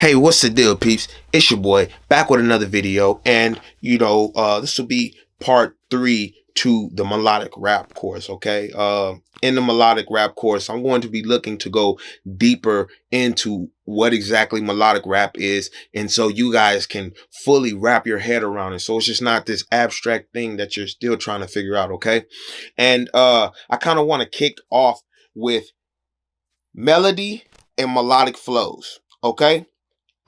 Hey, what's the deal, peeps? It's your boy back with another video, and this will be part 3 to the melodic rap course. Okay, in the melodic rap course, I'm going to be looking to go deeper into what exactly melodic rap is, and so you guys can fully wrap your head around it. So it's just not this abstract thing that you're still trying to figure out. Okay, and I kind of want to kick off with melody and melodic flows. Okay,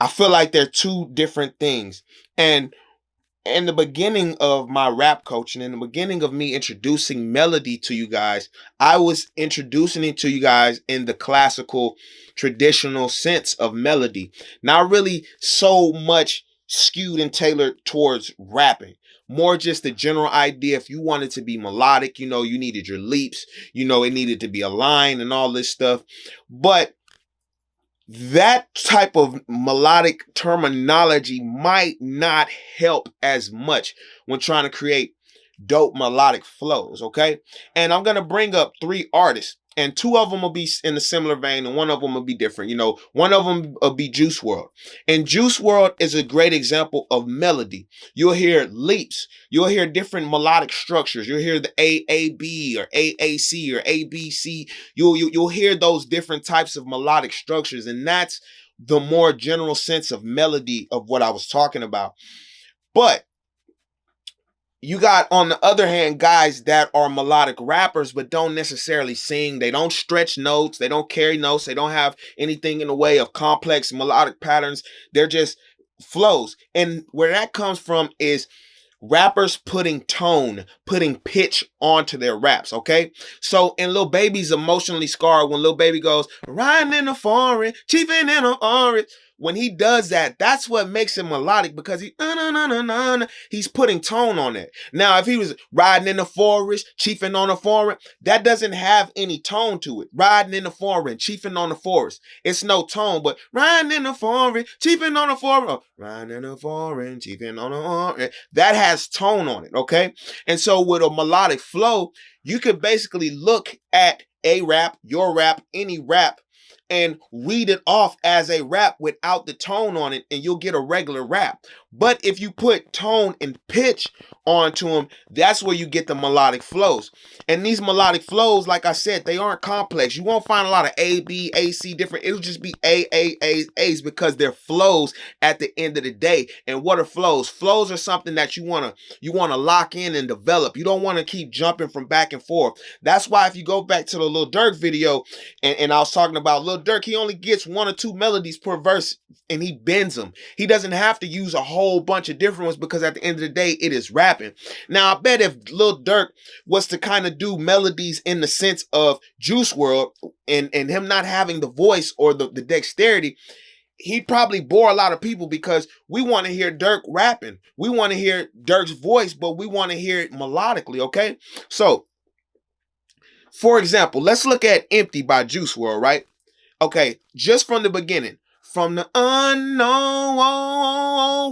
I feel like they're two different things. And in the beginning of my rap coaching, in the beginning of me introducing melody to you guys, I was introducing it to you guys in the classical, traditional sense of melody. Not really so much skewed and tailored towards rapping. More just the general idea. If you wanted to be melodic, you needed your leaps, it needed to be aligned and all this stuff. But that type of melodic terminology might not help as much when trying to create dope melodic flows, okay? And I'm gonna bring up 3 artists, and 2 of them will be in a similar vein, and 1 of them will be different. One of them will be Juice World, and Juice World is a great example of melody. You'll hear leaps, you'll hear different melodic structures. You'll hear the AAB or AAC or ABC. You'll hear those different types of melodic structures, and that's the more general sense of melody of what I was talking about. But you got, on the other hand, guys that are melodic rappers but don't necessarily sing. They don't stretch notes, they don't carry notes, they don't have anything in the way of complex melodic patterns. They're just flows. And where that comes from is rappers putting tone, putting pitch onto their raps, okay? So in Lil Baby's Emotionally Scarred, when Lil Baby goes, riding in the foreign, chiefing in the orange, when he does that, that's what makes it melodic, because he's putting tone on it. Now, if he was riding in the forest, chiefing on the foreign, that doesn't have any tone to it. Riding in the foreign, chiefing on the forest, it's no tone. But riding in the foreign, chiefing on the foreign, riding in the foreign, chiefing on the foreign, that has tone on it, okay? And so with a melodic flow, you could basically look at a rap, your rap, any rap, and read it off as a rap without the tone on it, and you'll get a regular rap. But if you put tone and pitch onto them, that's where you get the melodic flows. And these melodic flows, like I said, they aren't complex. You won't find a lot of A, B, A, C different. It'll just be A's, because they're flows at the end of the day. And what are flows? Flows are something that you wanna lock in and develop. You don't want to keep jumping from back and forth. That's why if you go back to the Lil Durk video, and I was talking about Lil Durk, he only gets 1 or 2 melodies per verse, and he bends them. He doesn't have to use a whole bunch of different ones, because at the end of the day, it is rapping. Now, I bet if Lil Durk was to kind of do melodies in the sense of Juice WRLD, and him not having the voice or the dexterity, he'd probably bore a lot of people, because we want to hear Durk rapping. We want to hear Durk's voice, but we want to hear it melodically, okay? So, for example, let's look at Empty by Juice WRLD, right? Okay, just from the beginning. From the unknown,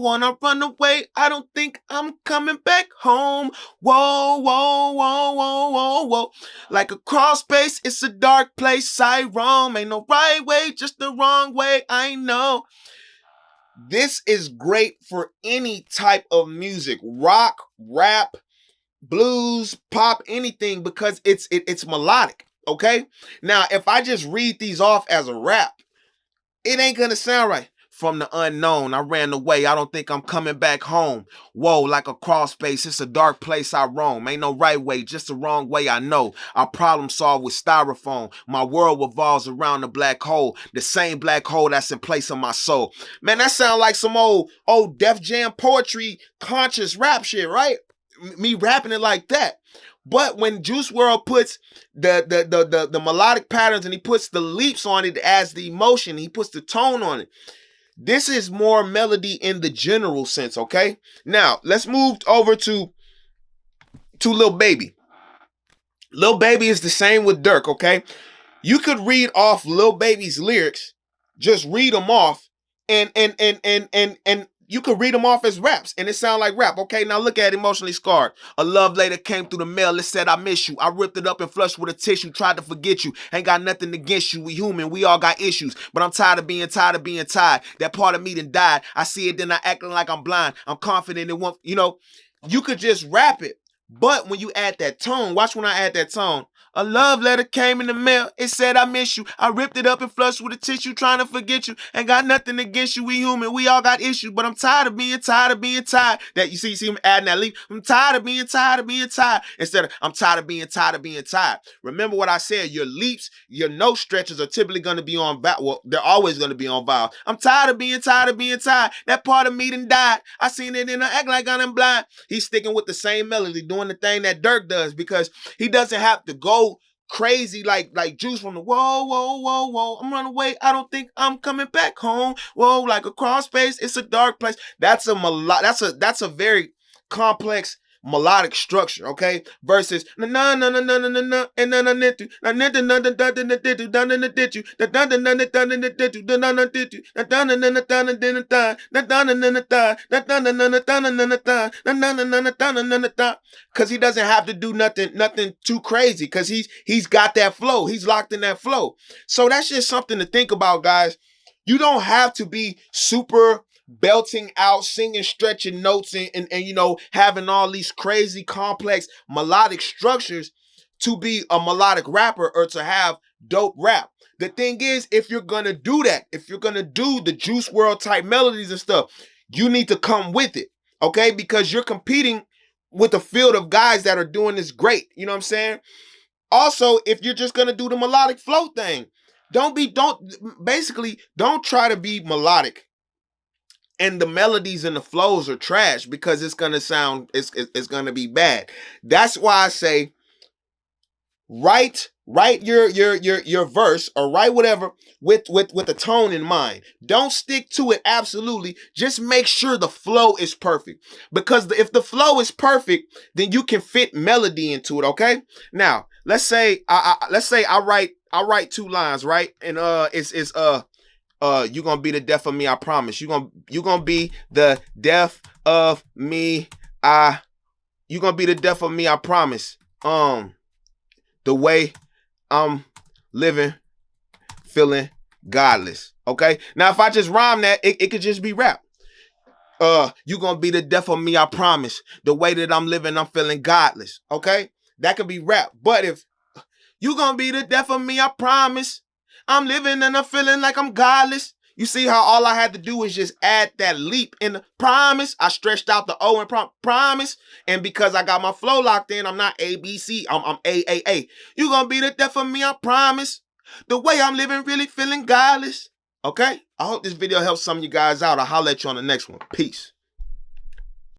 wanna run away, I don't think I'm coming back home. Whoa, whoa, whoa, whoa, whoa, whoa. Like a crawl space, it's a dark place I roam. Ain't no right way, just the wrong way, I know. This is great for any type of music, rock, rap, blues, pop, anything, because it's melodic, okay? Now, if I just read these off as a rap, it ain't gonna sound right. From the unknown, I ran away, I don't think I'm coming back home. Whoa, like a crawl space, it's a dark place I roam. Ain't no right way, just the wrong way, I know. I problem solve with styrofoam. My world revolves around the black hole, the same black hole that's in place of my soul. Man, that sound like some old Def Jam poetry, conscious rap shit, right? Me rapping it like that. But when Juice WRLD puts the melodic patterns, and he puts the leaps on it as the emotion, he puts the tone on it, this is more melody in the general sense, okay? Now, let's move over to Lil Baby. Lil Baby is the same with Durk, okay? You could read off Lil Baby's lyrics, just read them off, and you could read them off as raps and it sound like rap. Okay, now look at Emotionally Scarred. A love letter came through the mail. It said, I miss you. I ripped it up and flushed with a tissue. Tried to forget you. Ain't got nothing against you. We human. We all got issues. But I'm tired of being tired. That part of me done died. I see it, then I acting like I'm blind. I'm confident it won't, you know, you could just rap it. But when you add that tone, watch when I add that tone. A love letter came in the mail. It said, I miss you. I ripped it up and flushed with a tissue, trying to forget you. Ain't got nothing against you. We human. We all got issues. But I'm tired of being tired. That you see him adding that leap. I'm tired of being tired. Instead of I'm tired of being tired. Remember what I said. Your leaps, your note stretches are typically going to be on vowel. Well, they're always going to be on vowel. I'm tired of being tired. That part of me done died. I seen it and I act like I'm blind. He's sticking with the same melody, doing the thing that Dirk does, because he doesn't have to go crazy like Juice from the whoa, I'm running away, I don't think I'm coming back home, whoa, like a cross space, it's a dark place. That's a very complex melodic structure, okay? Versus na na na na na na na and na na na na na na na na na na na na, because he doesn't have to do nothing too crazy, because he's got that flow. He's locked in that flow. So that's just something to think about, guys. You don't have to be super belting out, singing, stretching notes, and you know, having all these crazy complex melodic structures to be a melodic rapper or to have dope rap. The thing is, if you're gonna do that, if you're gonna do the Juice WRLD type melodies and stuff, you need to come with it, okay? Because you're competing with a field of guys that are doing this great. You know what I'm saying? Also, if you're just gonna do the melodic flow thing, don't try to be melodic and the melodies and the flows are trash, because it's gonna sound, it's gonna be bad. That's why I say write your verse, or write whatever with a tone in mind. Don't stick to it absolutely. Just make sure the flow is perfect, because if the flow is perfect, then you can fit melody into it. Okay. Now let's say I write 2 lines, right? And it's you gonna be the death of me, I promise. You gonna be the death of me, you gonna be the death of me, I promise. The way I'm living, feeling godless. Okay? Now if I just rhyme that, it could just be rap. You gonna be the death of me, I promise. The way that I'm living, I'm feeling godless. Okay? That could be rap. But if you gonna be the death of me, I promise. I'm living and I'm feeling like I'm godless. You see how all I had to do is just add that leap in the promise. I stretched out the O and promise. And because I got my flow locked in, I'm not ABC, I'm AAA. You gonna be the death of me, I promise. The way I'm living, really feeling godless. Okay? I hope this video helps some of you guys out. I'll holler at you on the next one. Peace.